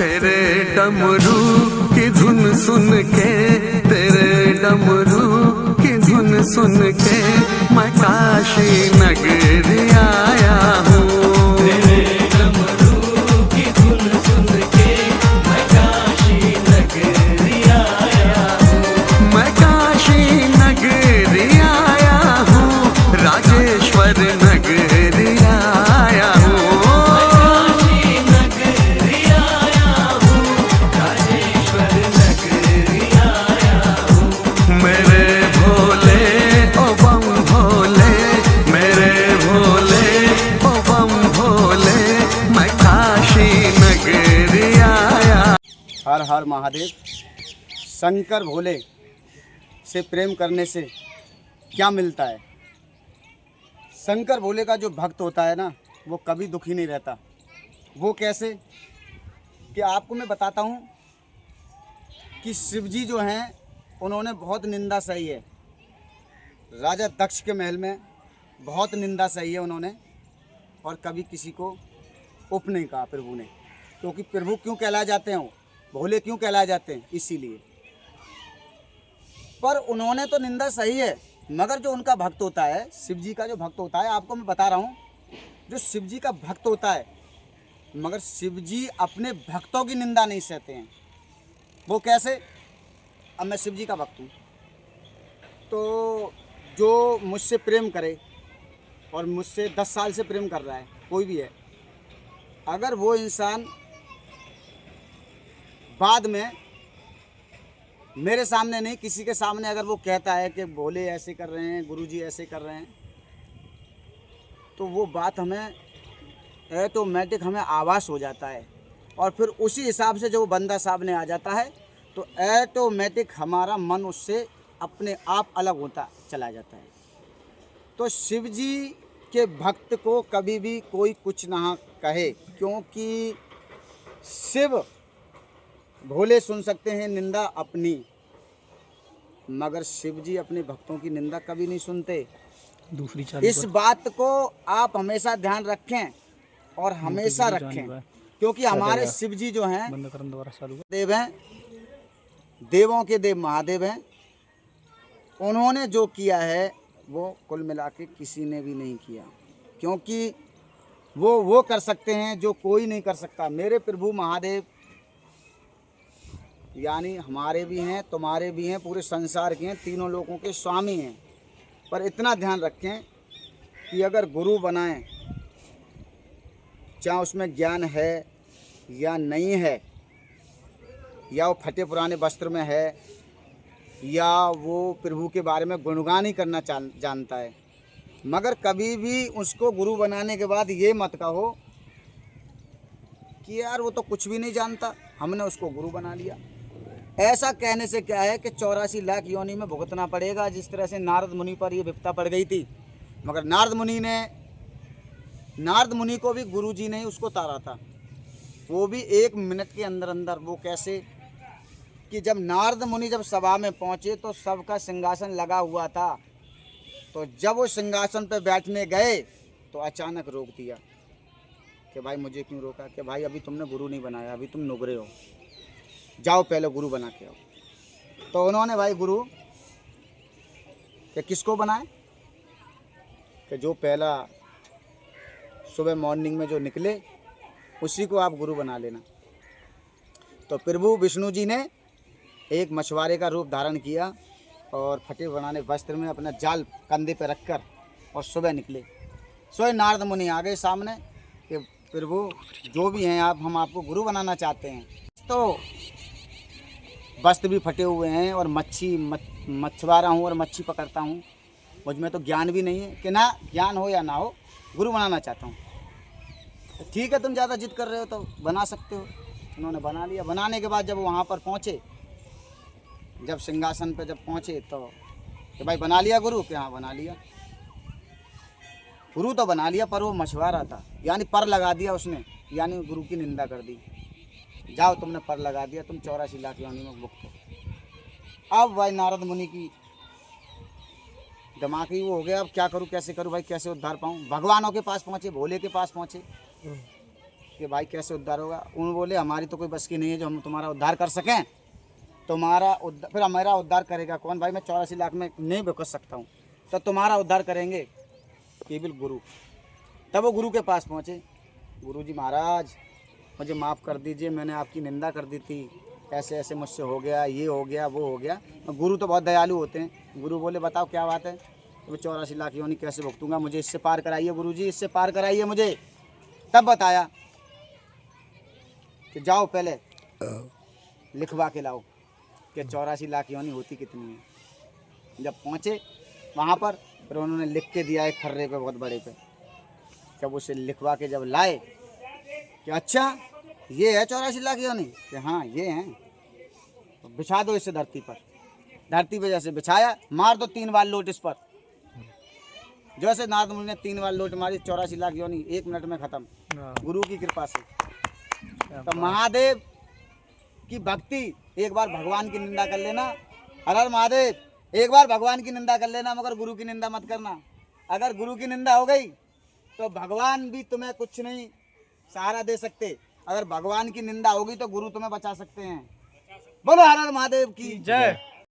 तेरे डमरू की धुन सुन के, तेरे डमरू की धुन सुन के मैं काशी नगरी आया हूँ। तेरे डमरू की धुन सुन के मैं काशी नगरी आया हूँ। मैं काशी नगरी आया हूँ, राजेश्वर नगरी आया हूँ। हर हर महादेव। शंकर भोले से प्रेम करने से क्या मिलता है? शंकर भोले का जो भक्त होता है ना, वो कभी दुखी नहीं रहता। वो कैसे कि आपको मैं बताता हूँ कि शिव जी जो हैं उन्होंने बहुत निंदा सही है। राजा दक्ष के महल में बहुत निंदा सही है उन्होंने, और कभी किसी को उप नहीं कहा प्रभु ने। क्योंकि प्रभु क्यों कहलाए जाते हैं, भोले क्यों कहलाए जाते हैं, इसीलिए। पर उन्होंने तो निंदा सही है, मगर जो उनका भक्त होता है, शिव जी का जो भक्त होता है, आपको मैं बता रहा हूँ, जो शिव जी का भक्त होता है, मगर शिव जी अपने भक्तों की निंदा नहीं सहते हैं। वो कैसे? अब मैं शिव जी का भक्त हूँ, तो जो मुझसे प्रेम करे और मुझसे 10 साल से प्रेम कर रहा है, कोई भी है, अगर वो इंसान बाद में मेरे सामने नहीं, किसी के सामने अगर वो कहता है कि भोले ऐसे कर रहे हैं, गुरुजी ऐसे कर रहे हैं, तो वो बात हमें ऑटोमेटिक हमें आभास हो जाता है। और फिर उसी हिसाब से जो बंदा सामने आ जाता है, तो ऑटोमेटिक हमारा मन उससे अपने आप अलग होता चला जाता है। तो शिव जी के भक्त को कभी भी कोई कुछ ना कहे, क्योंकि शिव भोले सुन सकते हैं निंदा अपनी, मगर शिव जी अपने भक्तों की निंदा कभी नहीं सुनते। दूसरी इस बात को आप हमेशा ध्यान रखें और हमेशा रखें, क्योंकि हमारे शिव जी जो हैं देव हैं, देवों के देव महादेव हैं। उन्होंने जो किया है वो कुल मिला के किसी ने भी नहीं किया, क्योंकि वो कर सकते हैं जो कोई नहीं कर सकता। मेरे प्रभु महादेव यानी हमारे भी हैं, तुम्हारे भी हैं, पूरे संसार के हैं, तीनों लोगों के स्वामी हैं। पर इतना ध्यान रखें कि अगर गुरु बनाएं, चाहे उसमें ज्ञान है या नहीं है, या वो फटे पुराने वस्त्र में है, या वो प्रभु के बारे में गुणगान ही करना जानता है, मगर कभी भी उसको गुरु बनाने के बाद ये मत कहो कि यार वो तो कुछ भी नहीं जानता, हमने उसको गुरु बना लिया। ऐसा कहने से क्या है कि 84 लाख योनि में भुगतना पड़ेगा। जिस तरह से नारद मुनि पर ये विपदा पड़ गई थी, मगर नारद मुनि को भी गुरु जी ने ही उसको तारा था, वो भी 1 मिनट के अंदर अंदर। वो कैसे कि जब नारद मुनि जब सभा में पहुँचे तो सबका सिंहासन लगा हुआ था, तो जब वो सिंहासन पर बैठने गए तो अचानक रोक दिया कि भाई मुझे क्यों रोका? कि भाई अभी तुमने गुरु नहीं बनाया, अभी तुम नुगरे हो, जाओ पहले गुरु बना के आओ। तो उन्होंने भाई गुरु कि किसको बनाए? कि जो पहला सुबह मॉर्निंग में जो निकले उसी को आप गुरु बना लेना। तो प्रभु विष्णु जी ने एक मछुआरे का रूप धारण किया और फटे बनाने वस्त्र में अपना जाल कंधे पर रखकर और सुबह निकले। सोए नारद मुनि आ गए सामने कि प्रभु जो भी हैं आप, हम आपको गुरु बनाना चाहते हैं। तो वस्त्र भी फटे हुए हैं और मछुआरा हूँ और मच्छी पकड़ता हूँ, मुझ में तो ज्ञान भी नहीं है, कि ना ज्ञान हो या ना हो गुरु बनाना चाहता हूँ। तो ठीक है, तुम ज़्यादा जिद कर रहे हो तो बना सकते हो। उन्होंने बना लिया। बनाने के बाद जब वहाँ पर पहुँचे, जब सिंहासन पर जब पहुँचे तो कि भाई बना लिया गुरु? कि हाँ बना लिया। गुरु तो बना लिया, पर वो मछुआरा था, यानी पर लगा दिया उसने, यानी गुरु की निंदा कर दी। जाओ तुमने पर लगा दिया, तुम 84 लाख योनि में मुक्त हो। अब भाई नारद मुनि की दिमाग ही वो हो गया, अब क्या करूं, कैसे करूं भाई, कैसे उद्धार पाऊं। भगवानों के पास पहुंचे, भोले के पास पहुंचे कि भाई कैसे उद्धार होगा। उन्होंने बोले हमारी तो कोई बस की नहीं है जो हम तुम्हारा उद्धार कर सकें, तुम्हारा उद्धार, फिर हमारा उद्धार करेगा कौन भाई, मैं 84 लाख में नहीं बकस सकता हूँ, तो तुम्हारा उद्धार करेंगे केवल गुरु। तब वो गुरु के पास पहुँचे, गुरु जी महाराज मुझे माफ़ कर दीजिए, मैंने आपकी निंदा कर दी थी, ऐसे ऐसे मुझसे हो गया, ये हो गया, वो हो गया। गुरु तो बहुत दयालु होते हैं। गुरु बोले बताओ क्या बात है, तो 84 लाख योनि कैसे भुगतूंगा, मुझे इससे पार कराइए गुरु जी, इससे पार कराइए मुझे। तब बताया कि जाओ पहले लिखवा के लाओ कि 84 लाख योनि होती कितनी है। जब पहुँचे वहाँ पर फिर उन्होंने लिख के दिया एक खर्रे पे, बहुत बड़े पे। जब उसे लिखवा के जब लाए कि अच्छा ये है 84 लाख योनि, कि हाँ ये हैं, तो बिछा दो इसे धरती पर। धरती पे जैसे बिछाया, मार दो 3 बार लोट इस पर। जैसे नारद मुनि ने 3 बार लोट मारी, 84 लाख योनि 1 मिनट में खत्म, गुरु की कृपा से। तो महादेव की भक्ति, एक बार भगवान की निंदा कर लेना, हर हर महादेव, एक बार भगवान की निंदा कर लेना, मगर गुरु की निंदा मत करना। अगर गुरु की निंदा हो गई तो भगवान भी तुम्हें कुछ नहीं सहारा दे सकते, अगर भगवान की निंदा होगी तो गुरु तुम्हें बचा सकते हैं। बोलो हर हर महादेव की जय।